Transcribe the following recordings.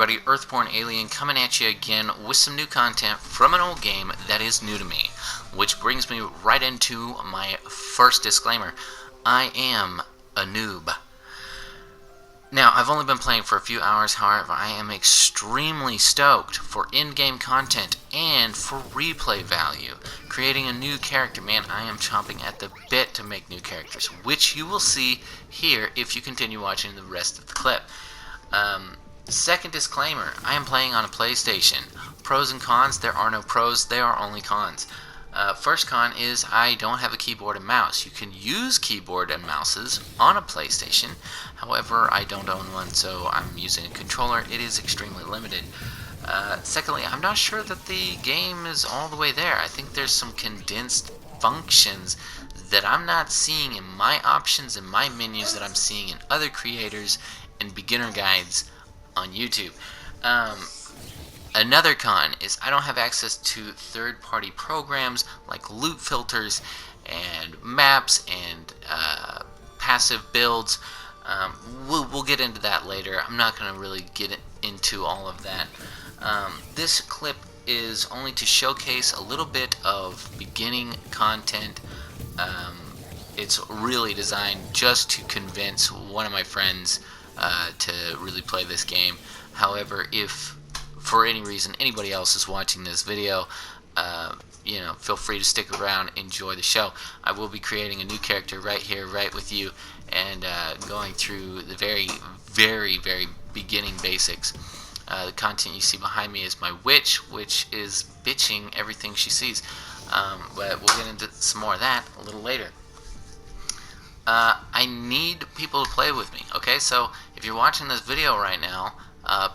everybody, Earthborn Alien coming at you again with some new content from an old game that is new to me. Which brings me right into my first disclaimer. I am a noob. Now, I've only been playing for a few hours, however, I am extremely stoked for in-game content and for replay value. Creating a new character, man, I am chomping at the bit to make new characters, which you will see here if you continue watching the rest of the clip. Second disclaimer, I am playing on a PlayStation. Pros and cons, there are no pros, there are only cons. First con is I don't have a keyboard and mouse. You can use keyboard and mouses on a PlayStation. However, I don't own one, so I'm using a controller. It is extremely limited. Secondly, I'm not sure that the game is all the way there. I think there's some condensed functions that I'm not seeing in my options and my menus that I'm seeing in other creators and beginner guides on YouTube. Another con is I don't have access to third-party programs like loot filters and maps and passive builds. We'll get into that later. I'm not going to really get into all of that. This clip is only to showcase a little bit of beginning content. It's really designed just to convince one of my friends to really play this game. However, if for any reason anybody else is watching this video, feel free to stick around, enjoy the show. I will be creating a new character right here, right with you, and going through the very, very, very beginning basics. The content you see behind me is my witch, which is bitching everything she sees. But we'll get into some more of that a little later. I need people to play with me, okay? So if you're watching this video right now,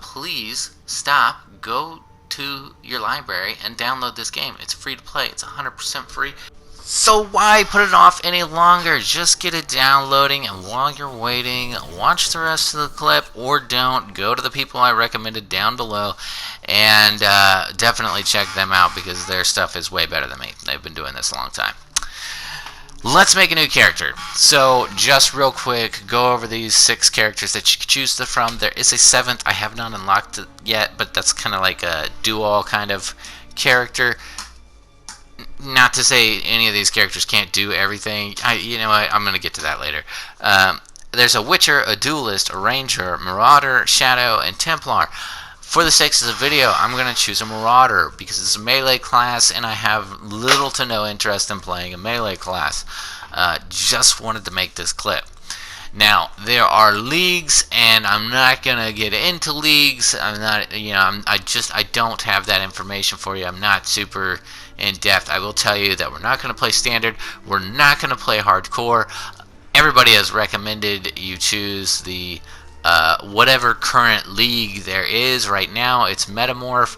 please stop, go to your library and download this game. It's free to play. It's 100% free. So why put it off any longer? Just get it downloading, and while you're waiting, watch the rest of the clip, or don't. Go to the people I recommended down below, and definitely check them out because their stuff is way better than me. They've been doing this a long time. Let's make a new character. So, just real quick, go over these 6 characters that you can choose from. There is a 7th. I have not unlocked it yet, but that's kind of like a do-all kind of character. Not to say any of these characters can't do everything. You know what? I'm going to get to that later. There's a Witcher, a Duelist, a Ranger, Marauder, Shadow, and Templar. For the sakes of the video, I'm going to choose a Marauder because it's a melee class and I have little to no interest in playing a melee class. Just wanted to make this clip. Now, there are leagues, and I'm not going to get into leagues. I'm not, I don't have that information for you. I'm not super in depth. I will tell you that we're not going to play standard. We're not going to play hardcore. Everybody has recommended you choose the whatever current league there is right now. It's Metamorph.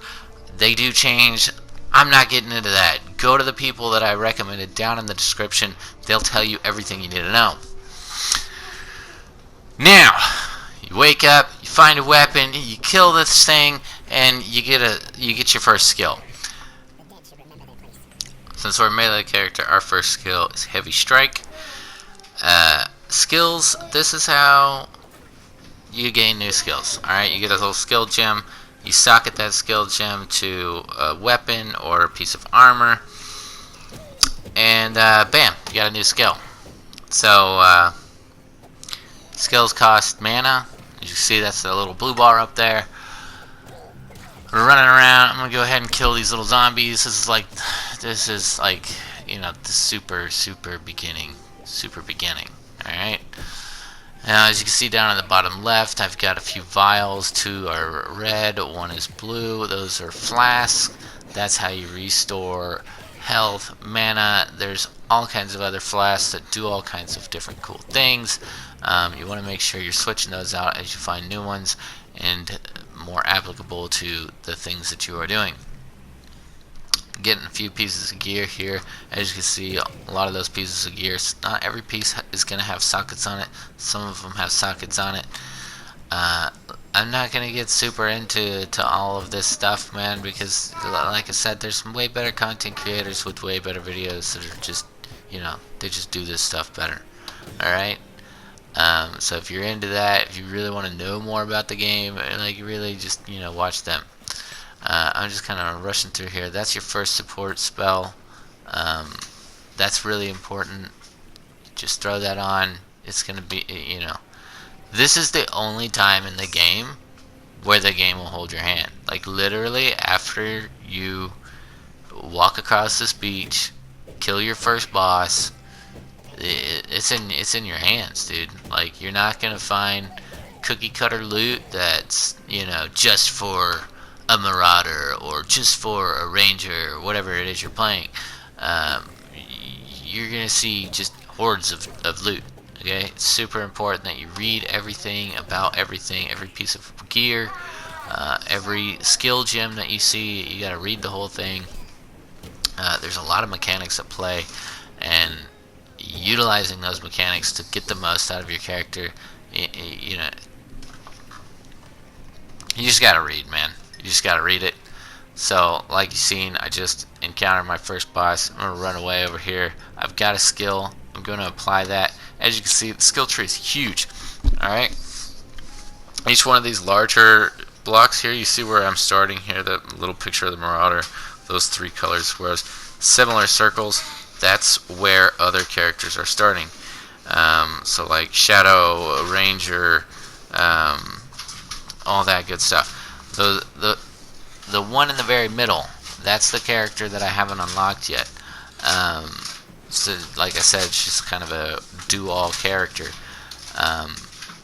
They do change. I'm not getting into that. Go to the people that I recommended down in the description. They'll tell you everything you need to know. Now, you wake up, you find a weapon, you kill this thing, and you get your first skill. Since we're a melee character, our first skill is Heavy Strike. Skills, this is how you gain new skills. Alright, you get a little skill gem, you socket that skill gem to a weapon or a piece of armor, and bam, you got a new skill. So, skills cost mana. As you see, that's the little blue bar up there. We're running around. I'm gonna go ahead and kill these little zombies. This is like the super beginning. Alright. Now, as you can see down on the bottom left, I've got a few vials. 2 are red, 1 is blue. Those are flasks. That's how you restore health, mana. There's all kinds of other flasks that do all kinds of different cool things. You want to make sure you're switching those out as you find new ones and more applicable to the things that you are doing. Getting a few pieces of gear here. As you can see, a lot of those pieces of gear, not every piece is going to have sockets on it. Some of them have sockets on it. I'm not going to get super into all of this stuff, man, because like I said, there's some way better content creators with way better videos that are just, they just do this stuff better. Alright? So if you're into that, if you really want to know more about the game, like really just watch them. I'm just kind of rushing through here. That's your first support spell. That's really important. Just throw that on. It's gonna be, this is the only time in the game where the game will hold your hand. Like literally, after you walk across this beach, kill your first boss, it's in your hands, dude. Like you're not gonna find cookie cutter loot that's just for a marauder or just for a ranger or whatever it is you're playing. You're gonna see just hordes of loot. Okay, it's super important that you read everything about everything, every piece of gear, every skill gem that you see. You gotta read the whole thing. There's a lot of mechanics at play, and utilizing those mechanics to get the most out of your character, you just gotta read, man. You just gotta read it. So, like you've seen, I just encountered my first boss. I'm gonna run away over here. I've got a skill. I'm gonna apply that. As you can see, the skill tree is huge. Alright? Each one of these larger blocks here, you see where I'm starting here, the little picture of the Marauder, those 3 colors, whereas similar circles, that's where other characters are starting. So like Shadow, Ranger, all that good stuff. The one in the very middle, that's the character that I haven't unlocked yet. So like I said, she's kind of a do-all character. I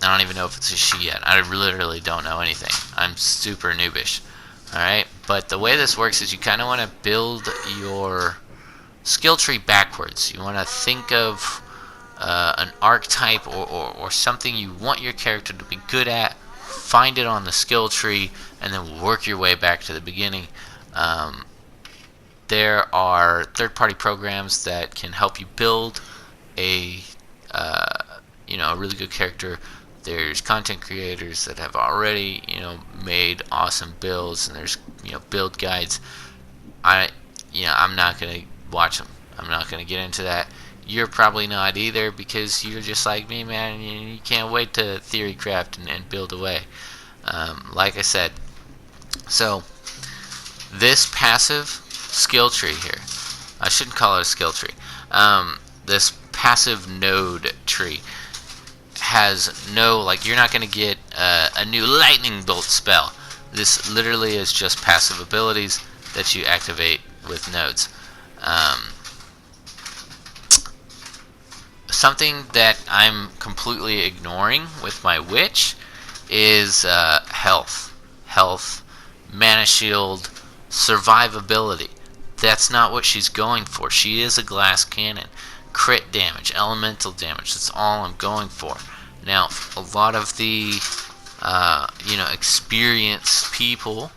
don't even know if it's a she yet. I literally don't know anything. I'm super noobish. Alright, but the way this works is you kind of want to build your skill tree backwards. You want to think of an archetype or something you want your character to be good at, find it on the skill tree, and then work your way back to the beginning. There are third-party programs that can help you build a really good character. There's content creators that have already made awesome builds, and there's build guides. I'm not gonna watch them. I'm not gonna get into that. You're probably not either, because you're just like me, man. You can't wait to theory craft and build away. Like I said, so this passive skill tree here, I shouldn't call it a skill tree. This passive node tree has no, you're not going to get a new lightning bolt spell. This literally is just passive abilities that you activate with nodes. Something that I'm completely ignoring with my witch is health, mana shield, survivability. That's not what she's going for. She is a glass cannon. Crit damage, elemental damage, that's all I'm going for. Now, a lot of the experienced people,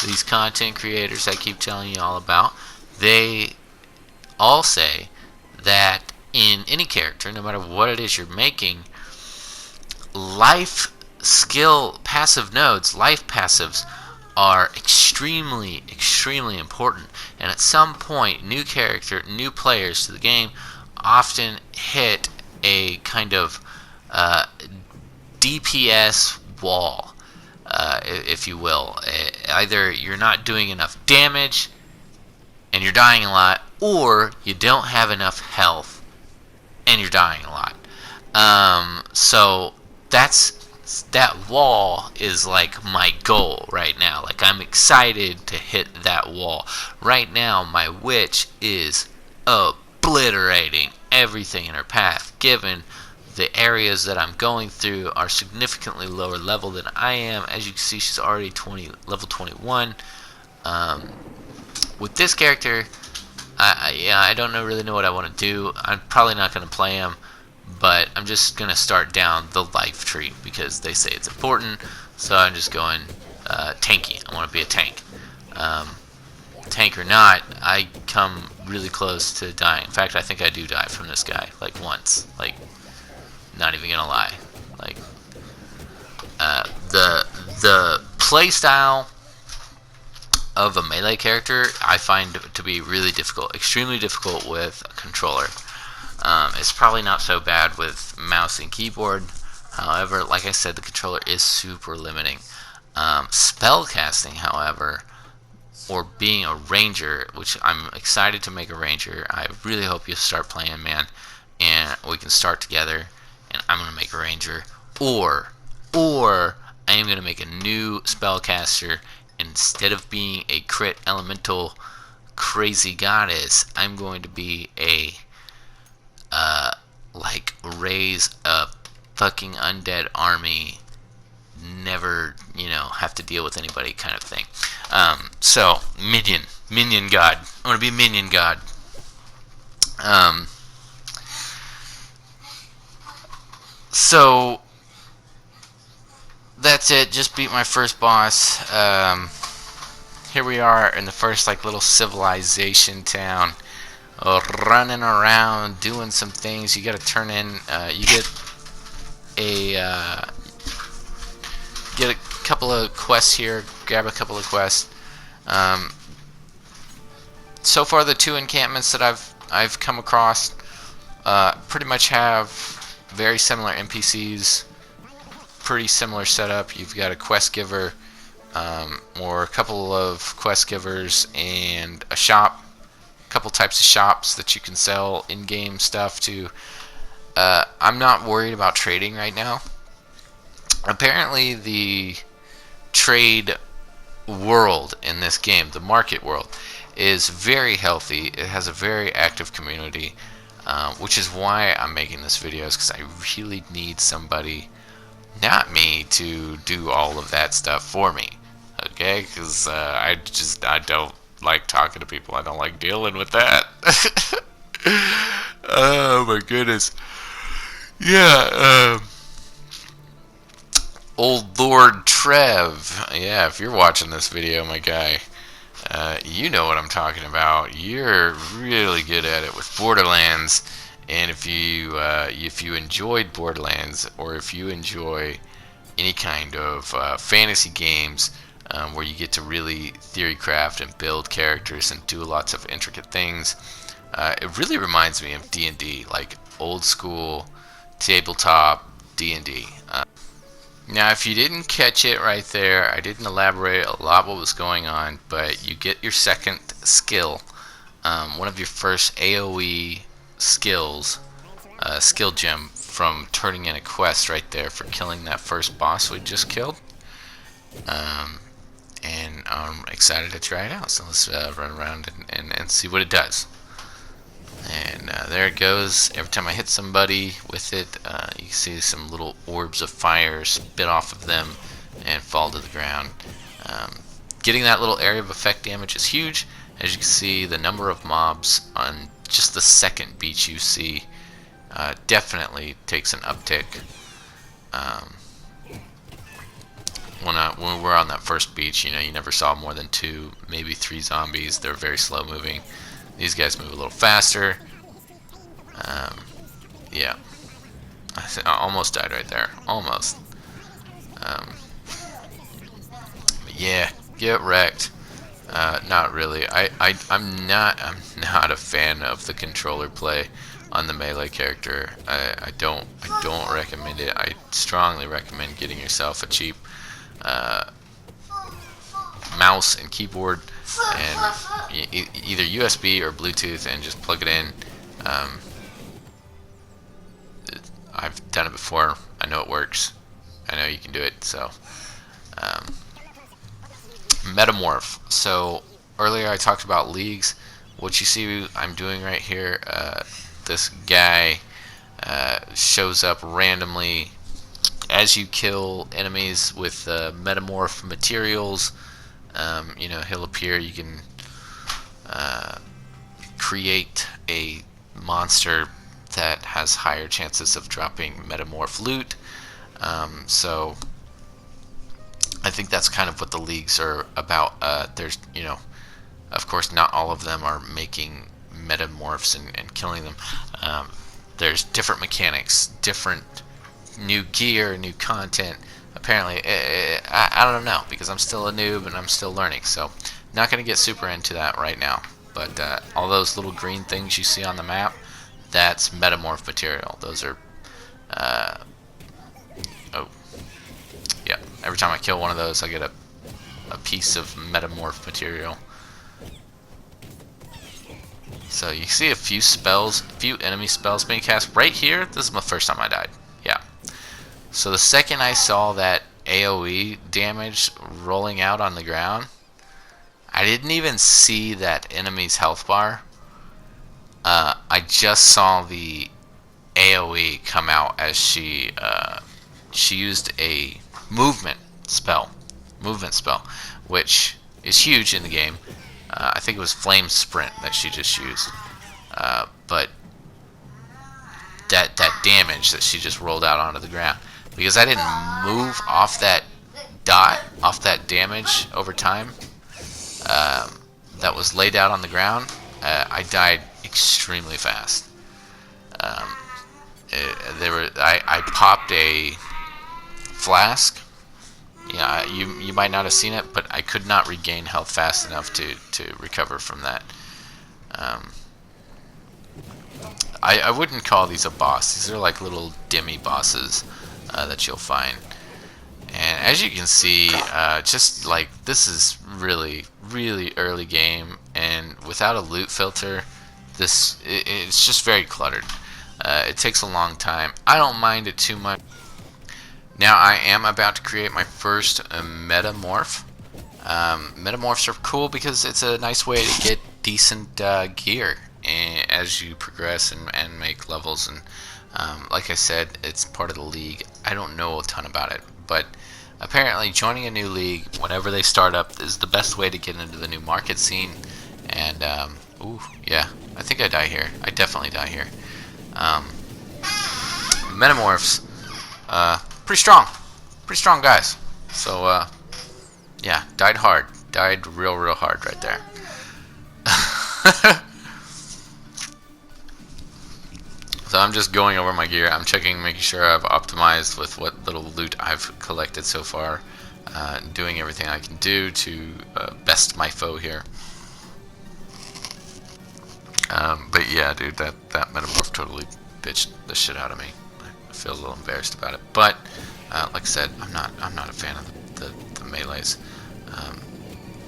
these content creators I keep telling you all about, they all say that in any character, no matter what it is you're making, life skill passive nodes, life passives, are extremely important. And at some point, new players to the game often hit a kind of DPS wall, if you will. Either you're not doing enough damage and you're dying a lot, or you don't have enough health and you're dying a lot. So that wall is like my goal right now. Like, I'm excited to hit that wall. Right now, my witch is obliterating everything in her path, given the areas that I'm going through are significantly lower level than I am. As you can see, she's already level 21. With this character, I don't really know what I want to do. I'm probably not going to play him, but I'm just going to start down the life tree because they say it's important. So I'm just going tanky. I want to be a tank. Tank or not, I come really close to dying. In fact, I think I do die from this guy, like once. Like, not even gonna lie. Like, the play style of a melee character I find to be really difficult, extremely difficult with a controller. It's probably not so bad with mouse and keyboard, However, like I said, the controller is super limiting. Spell casting, however, or being a ranger, which I'm excited to make a ranger. I really hope you start playing, man, and we can start together, and I'm going to make a ranger. Or I am going to make a new spellcaster. Instead of being a crit elemental crazy goddess, I'm going to be a like raise a fucking undead army, never, have to deal with anybody kind of thing. So minion god. I want to be minion god. So that's it. Just beat my first boss. Here we are in the first little civilization town, running around doing some things. You got to turn in. You get a couple of quests here. Grab a couple of quests. So far, the 2 encampments that I've come across pretty much have very similar NPCs. Pretty similar setup. You've got a quest giver, or a couple of quest givers, and a shop. A couple types of shops that you can sell in-game stuff to. I'm not worried about trading right now. Apparently, the trade world in this game, the market world, is very healthy. It has a very active community, which is why I'm making this video, because I really need somebody, not me, to do all of that stuff for me. Okay, because I don't like talking to people. I don't like dealing with that. Oh my goodness. Yeah. Old Lord Trev. Yeah, if you're watching this video, my guy, you know what I'm talking about. You're really good at it with Borderlands. And if you enjoyed Borderlands, or if you enjoy any kind of fantasy games where you get to really theory craft and build characters and do lots of intricate things, it really reminds me of D&D, like old school tabletop D&D. Now, if you didn't catch it right there, I didn't elaborate a lot what was going on, but you get your second skill, one of your first AoE skills, skill gem, from turning in a quest right there for killing that first boss we just killed. And I'm excited to try it out, so let's run around and see what it does. And there it goes. Every time I hit somebody with it, you can see some little orbs of fire spit off of them and fall to the ground. Getting that little area of effect damage is huge. As you can see, the number of mobs on just the second beach you see definitely takes an uptick. When we're on that first beach, you never saw more than 2, maybe 3 zombies. They're very slow moving. These guys move a little faster. Yeah. I almost died right there. Almost. But yeah, get wrecked. Not really. I'm not a fan of the controller play on the melee character. I don't recommend it. I strongly recommend getting yourself a cheap mouse and keyboard, and either USB or Bluetooth, and just plug it in. I've done it before. I know it works. I know you can do it. So Metamorph. So earlier I talked about leagues. What you see I'm doing right here, this guy shows up randomly as you kill enemies with metamorph materials. He'll appear. You can create a monster that has higher chances of dropping metamorph loot. So I think that's kind of what the leagues are about. There's, of course, not all of them are making metamorphs and killing them. There's different mechanics, different new gear, new content. Apparently, I don't know, because I'm still a noob and I'm still learning, so not going to get super into that right now. But all those little green things you see on the map, that's metamorph material. Those are Oh, yeah. Every time I kill one of those, I get a piece of metamorph material. So you see a few spells, a few enemy spells being cast. Right here, this is my first time I died. Yeah. So the second I saw that AoE damage rolling out on the ground, I didn't even see that enemy's health bar. I just saw the AoE come out as she used a movement spell, which is huge in the game. I think it was Flame Sprint that she just used, but that damage that she just rolled out onto the ground, because I didn't move off that dot, off that damage over time that was laid out on the ground, I died extremely fast. I popped a flask. Yeah, you might not have seen it, but I could not regain health fast enough to recover from that. I wouldn't call these a boss. These are like little demi bosses that you'll find. And as you can see, just like this is really early game, and without a loot filter, it's just very cluttered. It takes a long time. I don't mind it too much. Now I am about to create my first metamorph. Metamorphs are cool because it's a nice way to get decent gear as you progress and make levels. And like I said, it's part of the league. I don't know a ton about it, but apparently joining a new league whenever they start up is the best way to get into the new market scene. And ooh, yeah, I think I die here. I definitely die here. Metamorphs, pretty strong guys. So yeah, died hard, died real hard right there. So I'm just going over my gear. I'm checking, making sure I've optimized with what little loot I've collected so far, doing everything I can do to best my foe here. But yeah, dude, that metamorph totally bitched the shit out of me. I feel a little embarrassed about it, but like I said, I'm not a fan of the melees.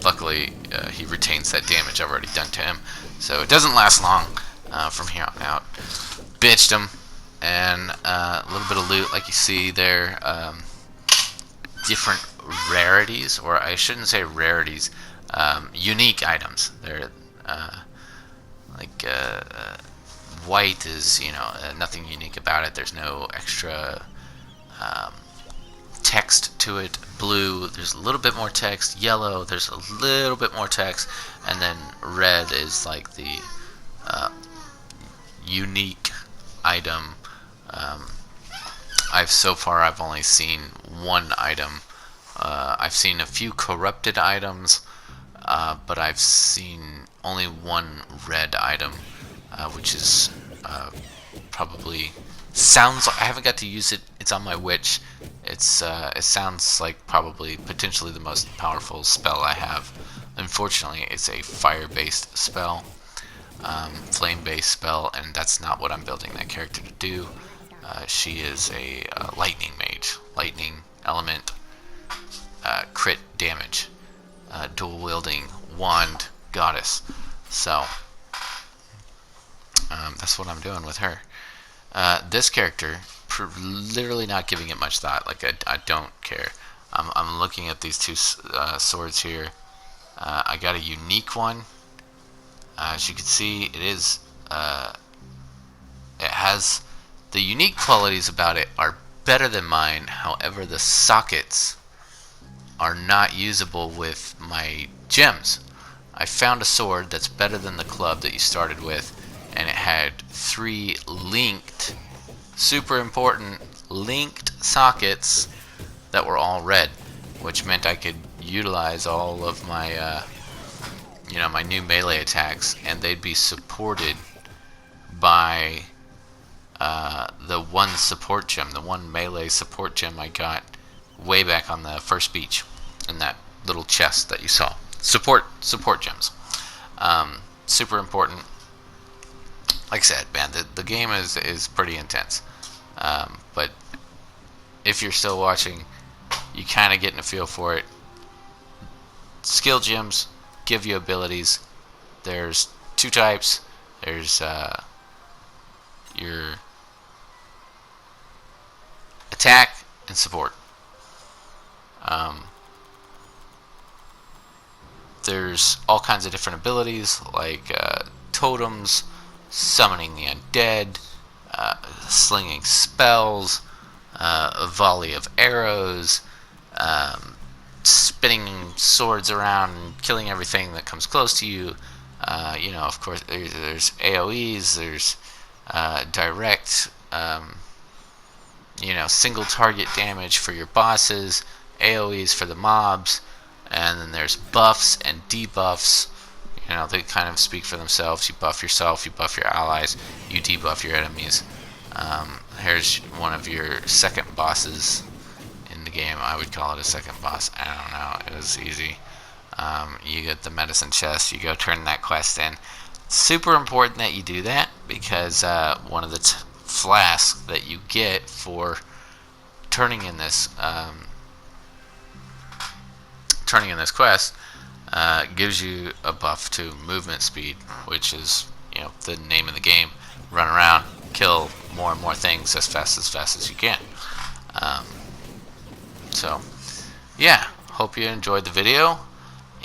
Luckily, he retains that damage I've already done to him, so it doesn't last long from here on out. Bitched him, and a little bit of loot, like you see there. Different rarities, or I shouldn't say rarities, unique items. They're like white is, nothing unique about it. There's no extra text to it. Blue, there's a little bit more text. Yellow, there's a little bit more text, and then red is like the unique item. So far I've only seen one item. I've seen a few corrupted items, but I've seen only one red item, which is probably sounds like, I haven't got to use it. It's on my witch. It sounds like probably potentially the most powerful spell I have. Unfortunately, it's a fire-based spell, flame-based spell, and that's not what I'm building that character to do. She is a lightning mage, lightning element, crit damage, dual-wielding wand goddess. So that's what I'm doing with her. This character, literally not giving it much thought. Like I don't care. I'm looking at these two swords here. I got a unique one. As you can see, it has the unique qualities about it are better than mine. However, the sockets are not usable with my gems. I found a sword that's better than the club that you started with, and it had 3 linked, super important, linked sockets that were all red, which meant I could utilize all of my my new melee attacks, and they'd be supported by the one support gem, the one melee support gem I got way back on the first beach in that little chest that you saw. Support gems. Super important. Like I said, man, the game is pretty intense. But if you're still watching, you kind of getting a feel for it. Skill gems give you abilities. There's two types. There's your attack and support. There's all kinds of different abilities like totems, summoning the undead, slinging spells, a volley of arrows, spinning swords around and killing everything that comes close to you. Of course, there's AoEs, there's direct, single target damage for your bosses, AoEs for the mobs, and then there's buffs and debuffs. They kind of speak for themselves. You buff yourself, you buff your allies, you debuff your enemies. Here's one of your second bosses in the game. I would call it a second boss. I don't know. It was easy. You get the medicine chest. You go turn that quest in. Super important that you do that because one of the flasks that you get for turning in this quest gives you a buff to movement speed, which is the name of the game. Run around, kill more and more things as fast as you can. So yeah, hope you enjoyed the video,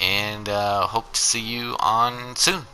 and hope to see you on soon.